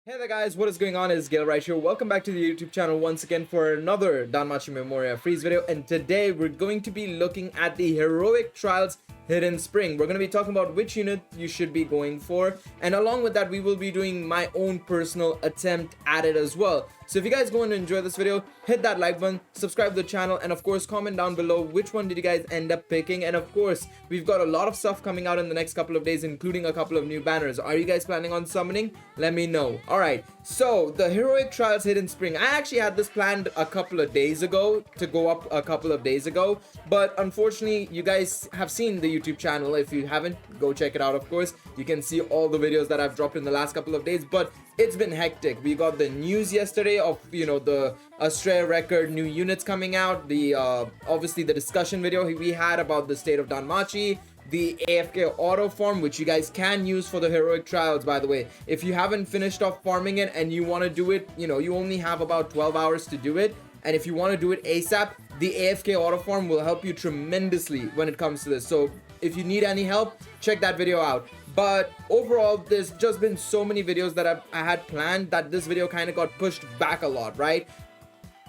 Hey there guys, what is going on? It's Gale right here. Welcome back to the YouTube channel once again for another Danmachi Memoria Freeze video, and today we're going to be looking at the Heroic Trials Hidden Spring. We're going to be talking about which unit you should be going for, and along with that we will be doing my own personal attempt at it as well. So if you guys going to enjoy this video, hit that like button, subscribe to the channel, and of course comment down below which one did you guys end up picking. And of course we've got a lot of stuff coming out in the next couple of days, including a couple of new banners. Are you guys planning on summoning? Let me know. Alright, so the Heroic Trials Hidden Spring, I actually had this planned a couple of days ago to go up a couple of days ago, but unfortunately you guys have seen the YouTube channel. If you haven't, go check it out. Of course you can see all the videos that I've dropped in the last couple of days, but it's been hectic. We got the news yesterday of, you know, the Astrea record new units coming out, the obviously the discussion video we had about the state of Danmachi, the AFK auto farm, which you guys can use for the Heroic Trials, by the way. If you haven't finished off farming it and you want to do it, you know, you only have about 12 hours to do it, and if you want to do it ASAP, the AFK auto farm will help you tremendously when it comes to this. So if you need any help, check that video out. But overall, there's just been so many videos that I had planned that this video kind of got pushed back a lot, right?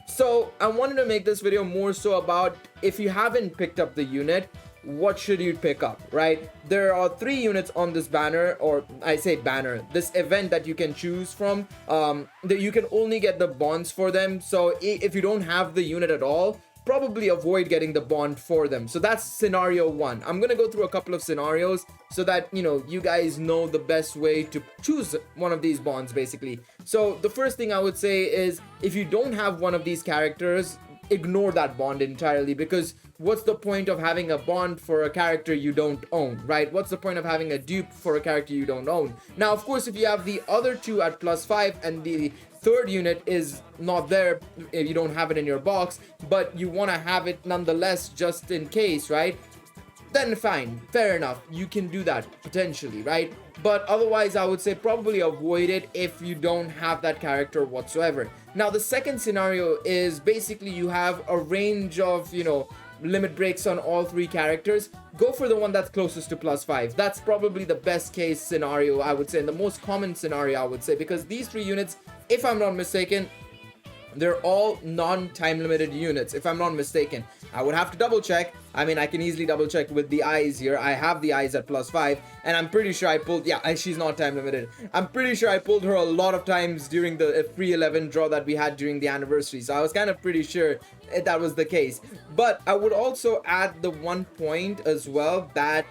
So I wanted to make this video more so about, if you haven't picked up the unit, what should you pick up, right? There are 3 units on this banner, or I say banner, this event that you can choose from, that you can only get the bonds for them. So if you don't have the unit at all, probably avoid getting the bond for them. So that's scenario 1. I'm gonna go through a couple of scenarios so that, you know, you guys know the best way to choose one of these bonds basically. So the first thing I would say is, if you don't have one of these characters, ignore that bond entirely, because what's the point of having a bond for a character you don't own, right? What's the point of having a dupe for a character you don't own? Now of course if you have the other 2 at +5 and the third unit is not there, if you don't have it in your box, but you want to have it nonetheless just in case, right? Then fine, fair enough, you can do that potentially, right? But otherwise I would say probably avoid it if you don't have that character whatsoever. Now the second scenario is basically you have a range of, you know, limit breaks on all 3 characters. Go for the one that's closest to +5. That's probably the best case scenario, I would say, and the most common scenario, I would say, because these 3 units, if I'm not mistaken, they're all non-time limited units, if I'm not mistaken. I would have to double check. I mean, I can easily double check with the eyes here. I have the eyes at +5, and I'm pretty sure I pulled, yeah, she's not time limited. I'm pretty sure I pulled her a lot of times during the free 11 draw that we had during the anniversary, so I was kind of pretty sure that was the case. But I would also add the one point as well, that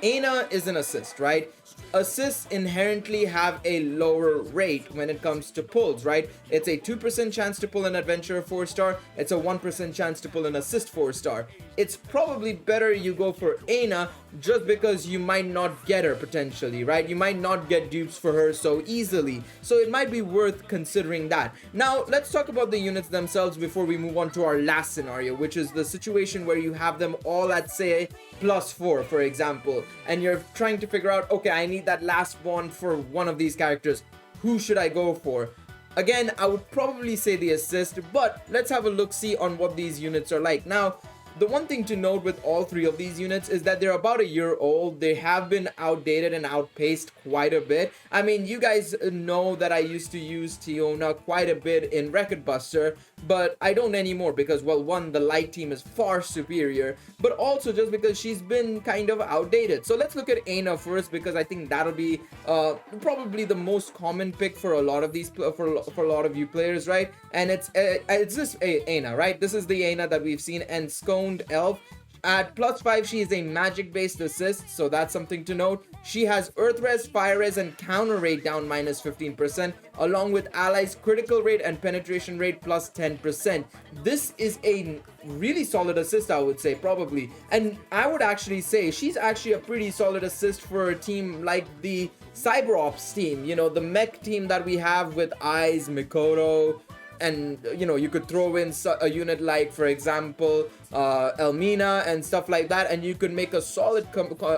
Aina is an assist, right? Assists inherently have a lower rate when it comes to pulls, right? It's a 2% chance to pull an adventurer 4-star. It's a 1% chance to pull an assist 4-star. It's probably better you go for Aina, just because you might not get her potentially, right? You might not get dupes for her so easily, so it might be worth considering that. Now let's talk about the units themselves before we move on to our last scenario, which is the situation where you have them all at, say, +4 for example, and you're trying to figure out, okay, I need that last bond for one of these characters. Who should I go for? Again, I would probably say the assist, but let's have a look-see on what these units are like. Now the one thing to note with all 3 of these units is that they're about a year old. They have been outdated and outpaced quite a bit. I mean, you guys know that I used to use Tiona quite a bit in Record Buster, but I don't anymore because, well, one, the light team is far superior, but also just because she's been kind of outdated. So let's look at Aina first, because I think that'll be probably the most common pick for a lot of these, for a lot of you players, right? And it's this Aina, right? This is the Aina that we've seen, and Sconed Elf. At +5, she is a magic based assist, so that's something to note. She has Earth Res, Fire Res, and counter rate down -15%, along with allies critical rate and penetration rate +10%. This is a really solid assist, I would say, probably. And I would actually say she's actually a pretty solid assist for a team like the Cyber Ops team, you know, the mech team that we have with Eyes, Mikoto, and you know, you could throw in a unit like, for example, Elmina and stuff like that, and you could make a solid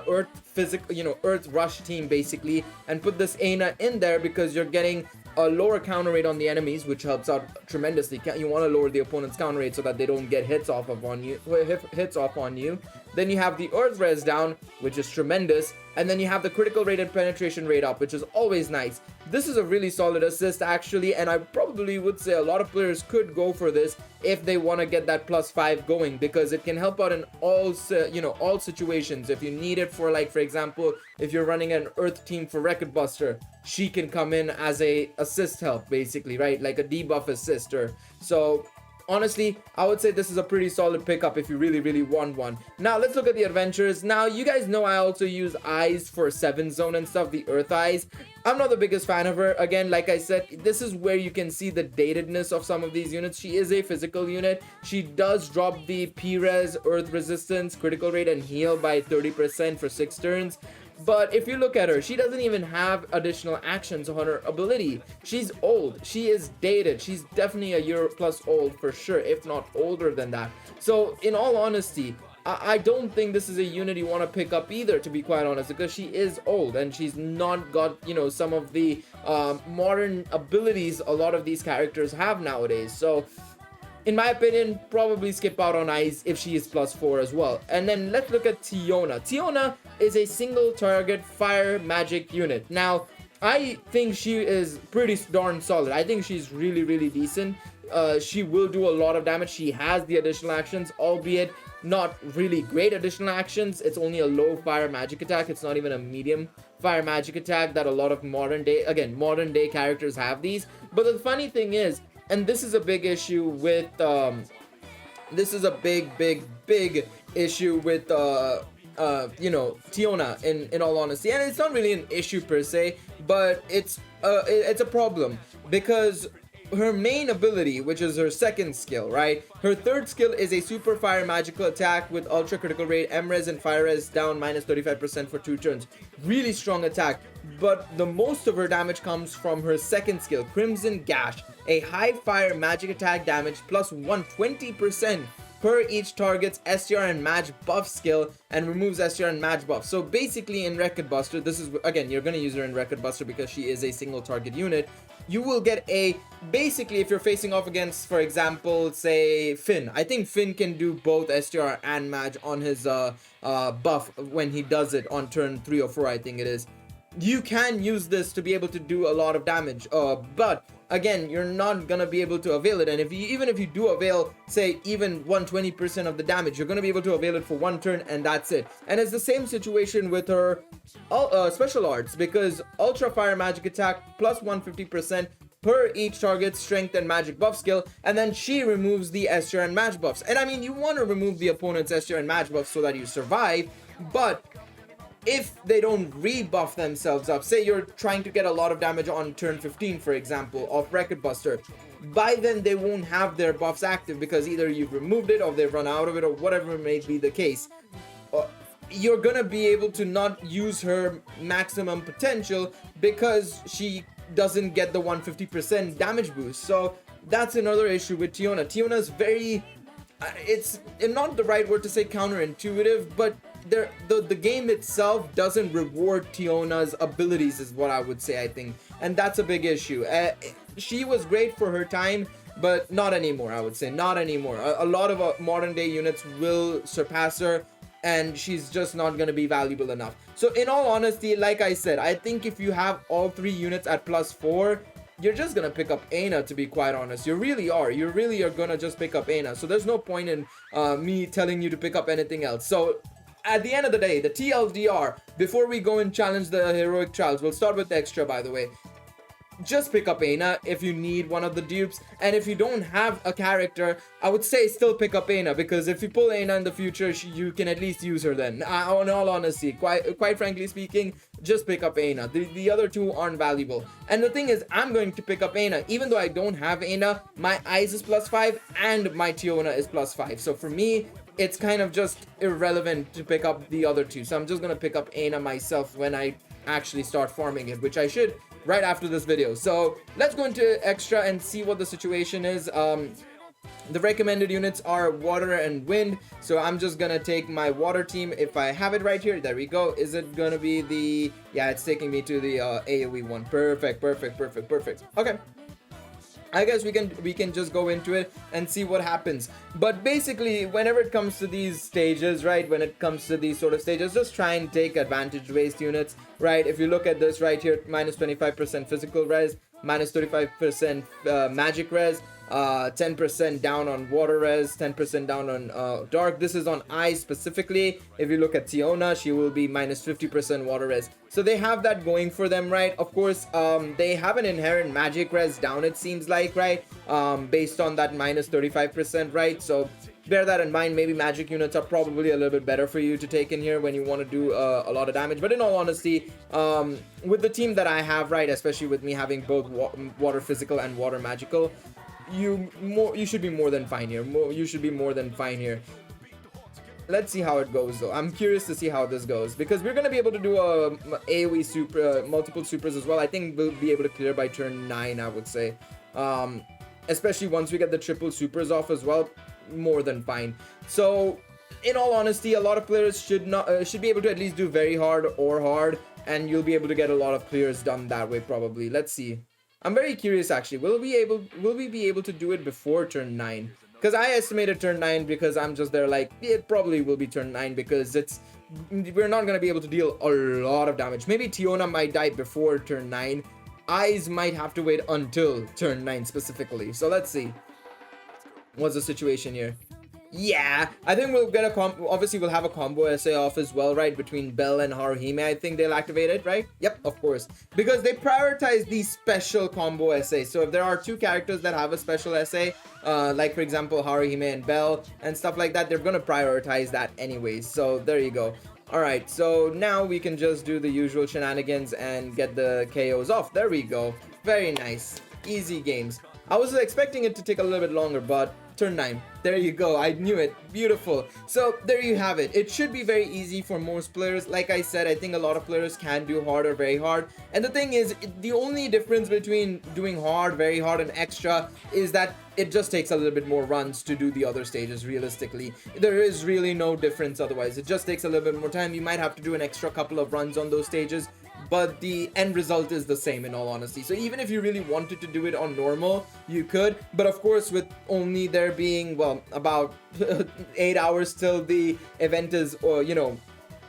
earth physical, you know, earth rush team basically, and put this Aina in there because you're getting a lower counter rate on the enemies, which helps out tremendously. You want to lower the opponent's counter rate so that they don't get hits off on you. Then you have the Earth Res down, which is tremendous, and then you have the critical rate and penetration rate up, which is always nice. this is a really solid assist actually, and I probably would say a lot of players could go for this if they want to get that +5 going, because it can help out in all all situations. If you need it for, like, for example, if you're running an Earth team for Record Buster, she can come in as a assist help basically, right? Like a debuff assister. So honestly, I would say this is a pretty solid pickup if you really want one. Now let's look at the adventures. Now you guys know I also use eyes for 7 zone and stuff, the Earth eyes. I'm not the biggest fan of her. Again, like I said, this is where you can see the datedness of some of these units. She is a physical unit. She does drop the P-Res, Earth resistance, critical rate, and heal by 30% for 6 turns. But if you look at her, she doesn't even have additional actions on her ability. She's old. She is dated. She's definitely a year plus old for sure, if not older than that. So in all honesty, I don't think this is a unit you want to pick up either, to be quite honest, because she is old and she's not got, some of the modern abilities a lot of these characters have nowadays. So in my opinion, probably skip out on eyes if she is +4 as well. And then let's look at Tiona. Tiona is a single target fire magic unit. Now, I think she is pretty darn solid. I think she's really decent. She will do a lot of damage. She has the additional actions, albeit not really great additional actions. It's only a low fire magic attack. It's not even a medium fire magic attack that a lot of modern day characters have these. But the funny thing is, and this is a big issue with this is a big issue with Tiona, in all honesty. And it's not really an issue per se, but it's a problem, because her main ability, which is her second skill, right? Her third skill is a super fire magical attack with ultra critical rate, MRes and fire res down -35% for 2 turns. Really strong attack. But the most of her damage comes from her second skill, Crimson Gash, a high fire magic attack damage plus 120% per each target's STR and match buff skill, and removes STR and match buff. So basically in Record Buster, this is, again, you're going to use her in Record Buster because she is a single target unit. You will get basically, if you're facing off against, for example, say Finn. I think Finn can do both STR and match on his buff when he does it on turn 3 or 4, I think it is. You can use this to be able to do a lot of damage, but again, you're not gonna be able to avail it. And even if you do avail, say, even 120% of the damage, you're gonna be able to avail it for 1 turn, and that's it. And it's the same situation with her special arts, because ultra fire magic attack plus 150% per each target's strength and magic buff skill, and then she removes the STR and match buffs. And I mean, you want to remove the opponent's STR and match buffs so that you survive, but if they don't rebuff themselves up, say you're trying to get a lot of damage on turn 15, for example, of Record Buster, by then they won't have their buffs active because either you've removed it or they've run out of it or whatever may be the case. You're gonna be able to not use her maximum potential because she doesn't get the 150% damage boost. So that's another issue with Tiona. Tiona's very, it's not the right word to say counterintuitive, but the game itself doesn't reward Tiona's abilities, is what I would say, I think, and that's a big issue. She was great for her time, but not anymore. I would say not anymore. A lot of modern day units will surpass her, and she's just not going to be valuable enough. So in all honesty, like I said, I think if you have all 3 units at +4, you're just gonna pick up Aina, to be quite honest. You really are gonna just pick up Aina. So there's no point in me telling you to pick up anything else. So at the end of the day, the TLDR, before we go and challenge the heroic trials, we'll start with the extra, by the way. Just pick up Aina if you need one of the dupes, and if you don't have a character, I would say still pick up Aina, because if you pull Aina in the future, you can at least use her then. In all honesty, quite frankly speaking, just pick up Aina. The other 2 aren't valuable. And the thing is, I'm going to pick up Aina. Even though I don't have Aina, my eyes is +5 and my Tiona is +5. So for me, it's kind of just irrelevant to pick up the other 2. So I'm just gonna pick up Aina myself when I actually start farming it, which I should right after this video. So let's go into extra and see what the situation is. The recommended units are water and wind, so I'm just gonna take my water team. If I have it right here, there we go. Is it gonna be the, yeah, it's taking me to the AoE one. Perfect. Okay, I guess we can just go into it and see what happens. But basically, whenever it comes to these stages, right? When it comes to these sort of stages, just try and take advantage-based units, right? If you look at this right here, minus 25% physical res, minus 35% magic res, 10% down on water res, 10% down on dark. This is on ice specifically. If you look at Tiona, she will be minus 50% water res. So they have that going for them, right? Of course, they have an inherent magic res down, it seems like, right? Based on that minus 35%, right? So bear that in mind. Maybe magic units are probably a little bit better for you to take in here when you want to do a lot of damage. But in all honesty, with the team that I have, right, especially with me having both water physical and water magical, you should be more than fine here. You should be more than fine here. Let's see how it goes though. I'm curious to see how this goes, because we're gonna be able to do a AoE super, multiple supers as well. I think we'll be able to clear by turn 9, I would say. Especially once we get the triple supers off as well, more than fine. So in all honesty, a lot of players should be able to at least do very hard or hard, and you'll be able to get a lot of clears done that way probably. Let's see. I'm very curious actually. Will we be able to do it before turn 9? Because I estimated turn 9, because I'm just there like, it probably will be turn 9, because we're not going to be able to deal a lot of damage. Maybe Tiona might die before turn 9. Eyes might have to wait until turn 9 specifically. So let's see. What's the situation here? Yeah, I think we'll get obviously we'll have a combo essay off as well, right, between Belle and Haruhime. I think they'll activate it, right? Yep, of course, because they prioritize these special combo essays. So if there are two characters that have a special essay, like for example Haruhime and Belle and stuff like that, they're gonna prioritize that anyways. So there you go. All right, so now we can just do the usual shenanigans and get the KOs off. There we go. Very nice, easy games. I was expecting it to take a little bit longer, but turn 9. There you go. I knew it. Beautiful. So there you have it. It should be very easy for most players. Like I said, I think a lot of players can do hard or very hard. And the thing is, the only difference between doing hard, very hard, and extra is that it just takes a little bit more runs to do the other stages. Realistically, there is really no difference otherwise. It just takes a little bit more time. You might have to do an extra couple of runs on those stages, but the end result is the same in all honesty. So even if you really wanted to do it on normal, you could, but of course with only there being, well, about 8 hours till the event is, or you know,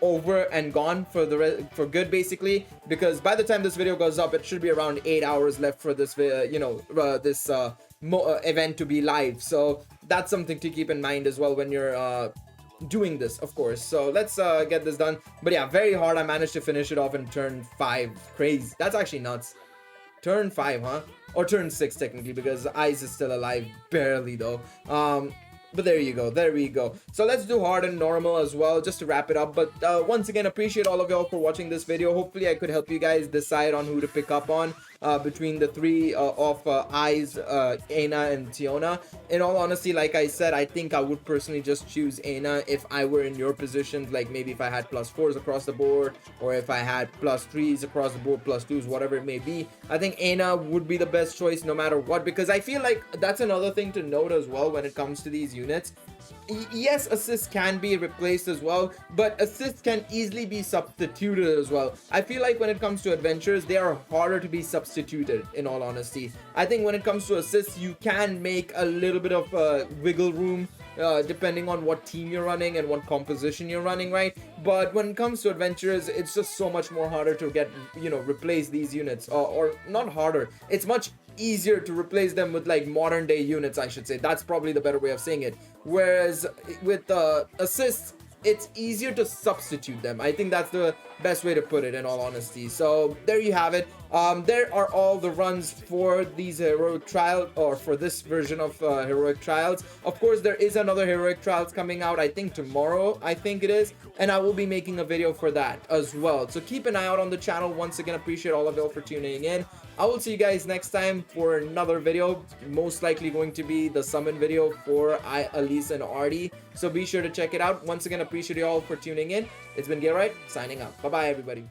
over and gone for for good basically, because by the time this video goes up, it should be around 8 hours left for this event to be live. So that's something to keep in mind as well when you're doing this, of course. So let's get this done. But yeah, very hard. I managed to finish it off in turn 5. Crazy. That's actually nuts. Turn 5, huh? Or turn 6 technically, because Ice is still alive, barely though. But there you go, there we go. So let's do hard and normal as well, just to wrap it up. But once again, appreciate all of y'all for watching this video. Hopefully I could help you guys decide on who to pick up on between the three of Eyes, Aina, and Tiona. In all honesty, like I said, I think I would personally just choose Aina if I were in your positions. Like maybe if I had +4s across the board, or if I had +3s across the board, +2s, whatever it may be. I think Aina would be the best choice no matter what, because I feel like that's another thing to note as well when it comes to these units. Yes, assists can be replaced as well, but assists can easily be substituted as well. I feel like when it comes to adventures, they are harder to be substituted, in all honesty. I think when it comes to assists, you can make a little bit of wiggle room depending on what team you're running and what composition you're running, right? But when it comes to adventures, it's just so much more harder to get, you know, replace these units, or not harder, it's much easier to replace them with like modern day units, I should say. That's probably the better way of saying it. Whereas with assists, it's easier to substitute them. I think that's the best way to put it, in all honesty. So there you have it. There are all the runs for these heroic trials, or for this version of heroic trials. Of course, there is another heroic trials coming out, I think tomorrow, I think it is, and I will be making a video for that as well. So keep an eye out on the channel. Once again, appreciate all of you all for tuning in. I will see you guys next time for another video, most likely going to be the summon video for Elise and Artie. So be sure to check it out. Once again, appreciate you all for tuning in. It's been Gailright, signing out. Bye bye everybody.